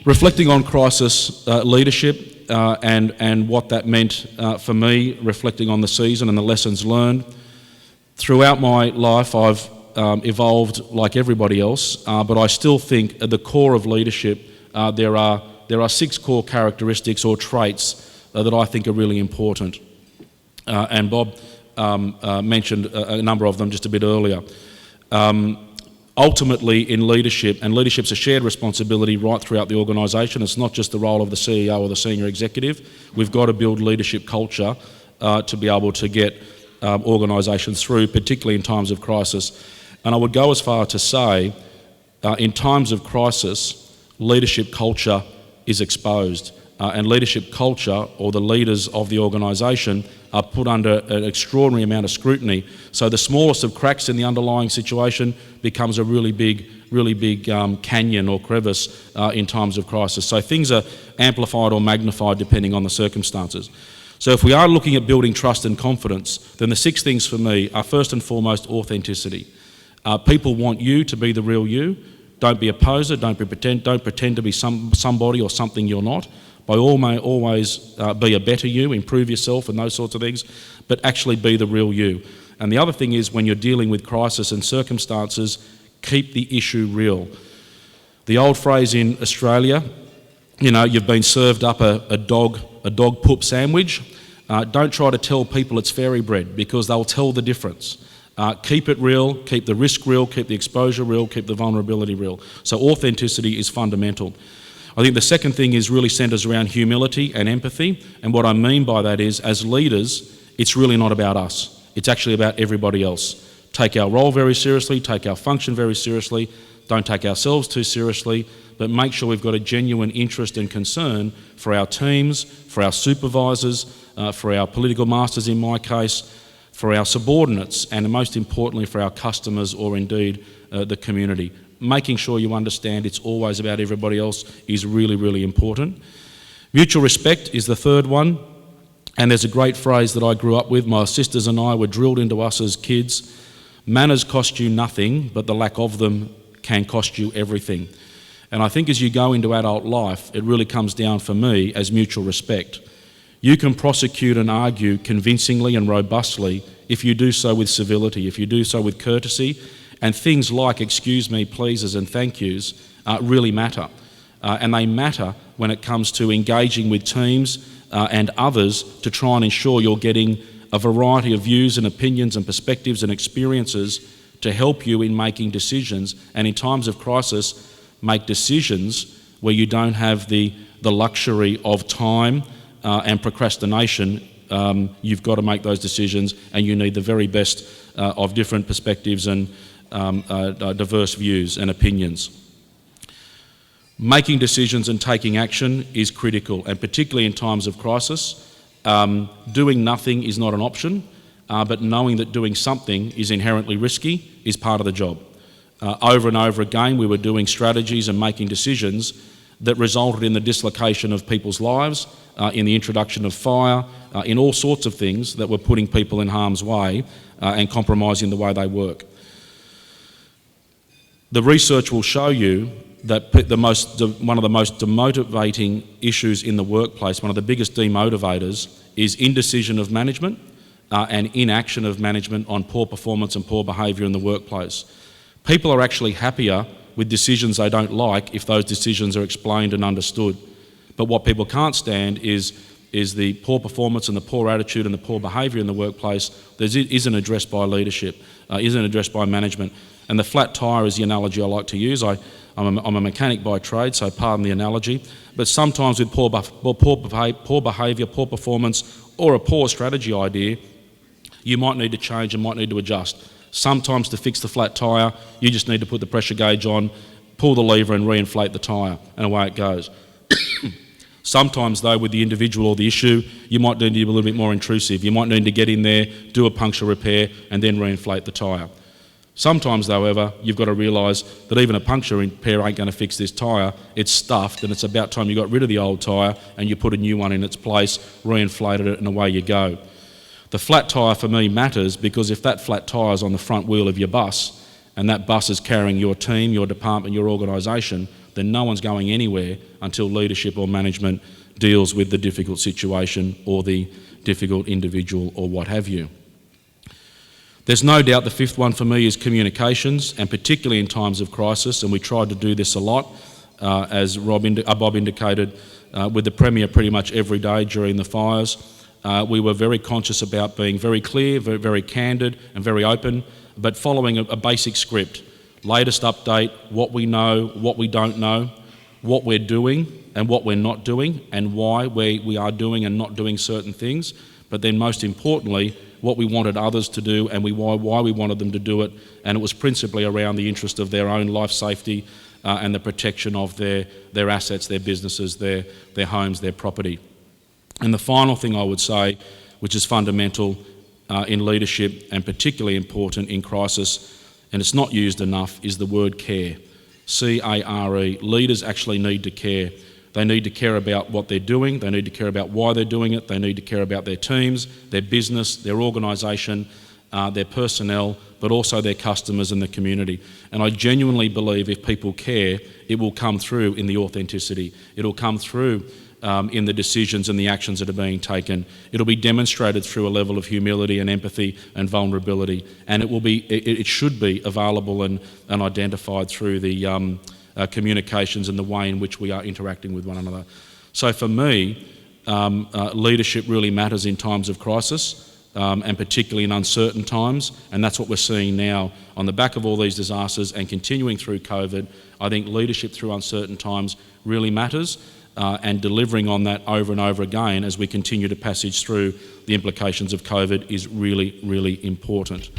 Reflecting on crisis leadership and what that meant for me, reflecting on the season and the lessons learned. Throughout my life, I've evolved like everybody else, but I still think at the core of leadership there are 6 core characteristics or traits that I think are really important. And Bob mentioned a number of them just a bit earlier. Ultimately in leadership, and leadership's a shared responsibility right throughout the organisation, it's not just the role of the CEO or the senior executive. We've got to build leadership culture to be able to get organisations through, particularly in times of crisis. And I would go as far to say, in times of crisis, leadership culture is exposed. And leadership culture, or the leaders of the organisation, are put under an extraordinary amount of scrutiny. So the smallest of cracks in the underlying situation becomes a really big canyon or crevice in times of crisis. So things are amplified or magnified depending on the circumstances. So if we are looking at building trust and confidence, then the 6 things for me are first and foremost authenticity. People want you to be the real you. Don't be a poser, don't pretend to be somebody or something you're not. By all may always be a better you, improve yourself and those sorts of things, but actually be the real you. And the other thing is, when you're dealing with crisis and circumstances, keep the issue real. The old phrase in Australia, you've been served up a dog poop sandwich. Don't try to tell people it's fairy bread, because they'll tell the difference. Keep it real, keep the risk real, keep the exposure real, keep the vulnerability real. So authenticity is fundamental. I think the second thing is really centres around humility and empathy, and what I mean by that is, as leaders, it's really not about us. It's actually about everybody else. Take our role very seriously, take our function very seriously, don't take ourselves too seriously, but make sure we've got a genuine interest and concern for our teams, for our supervisors, for our political masters in my case, for our subordinates, and most importantly for our customers, or indeed the community. Making sure you understand it's always about everybody else is really, really important. Mutual respect is the third one, and there's a great phrase that I grew up with. My sisters and I were drilled into us as kids. Manners cost you nothing, but the lack of them can cost you everything. And I think as you go into adult life, it really comes down for me as mutual respect. You can prosecute and argue convincingly and robustly if you do so with civility, if you do so with courtesy, and things like excuse me, pleases and thank yous really matter. And they matter when it comes to engaging with teams and others to try and ensure you're getting a variety of views and opinions and perspectives and experiences to help you in making decisions, and in times of crisis, make decisions where you don't have the luxury of time and procrastination. You've got to make those decisions, and you need the very best of different perspectives and diverse views and opinions. Making decisions and taking action is critical, and particularly in times of crisis. Doing nothing is not an option, but knowing that doing something is inherently risky is part of the job. Over and over again, we were doing strategies and making decisions that resulted in the dislocation of people's lives, in the introduction of fire, in all sorts of things that were putting people in harm's way and compromising the way they work. The research will show you that one of the most demotivating issues in the workplace, one of the biggest demotivators, is indecision of management and inaction of management on poor performance and poor behaviour in the workplace. People are actually happier with decisions they don't like if those decisions are explained and understood. But what people can't stand is the poor performance and the poor attitude and the poor behaviour in the workplace that isn't addressed by leadership, isn't addressed by management. And the flat tyre is the analogy I like to use. I'm a mechanic by trade, so pardon the analogy. But sometimes with poor behaviour, poor performance, or a poor strategy idea, you might need to change and might need to adjust. Sometimes to fix the flat tyre, you just need to put the pressure gauge on, pull the lever and reinflate the tyre, and away it goes. Sometimes though, with the individual or the issue, you might need to be a little bit more intrusive. You might need to get in there, do a puncture repair, and then reinflate the tyre. Sometimes, however, you've got to realise that even a puncture repair ain't going to fix this tyre. It's stuffed, and it's about time you got rid of the old tyre and you put a new one in its place, reinflated it, and away you go. The flat tyre for me matters because if that flat tyre is on the front wheel of your bus and that bus is carrying your team, your department, your organisation, then no one's going anywhere until leadership or management deals with the difficult situation or the difficult individual or what have you. There's no doubt the fifth one for me is communications, and particularly in times of crisis, and we tried to do this a lot, as Bob indicated, with the Premier pretty much every day during the fires. We were very conscious about being very clear, very candid and very open, but following a basic script. Latest update, what we know, what we don't know, what we're doing and what we're not doing, and why we are doing and not doing certain things, but then most importantly, what we wanted others to do and why we wanted them to do it, and it was principally around the interest of their own life safety and the protection of their assets, their businesses, their homes, their property. And the final thing I would say, which is fundamental in leadership and particularly important in crisis, and it's not used enough, is the word care. C-A-R-E. Leaders actually need to care. They need to care about what they're doing, they need to care about why they're doing it, they need to care about their teams, their business, their organisation, their personnel, but also their customers and the community. And I genuinely believe if people care, it will come through in the authenticity. It'll come through in the decisions and the actions that are being taken. It'll be demonstrated through a level of humility and empathy and vulnerability, and it should be available and identified through the communications and the way in which we are interacting with one another. So for me, leadership really matters in times of crisis, and particularly in uncertain times, and that's what we're seeing now on the back of all these disasters and continuing through COVID. I think leadership through uncertain times really matters, and delivering on that over and over again as we continue to passage through the implications of COVID is really, really important.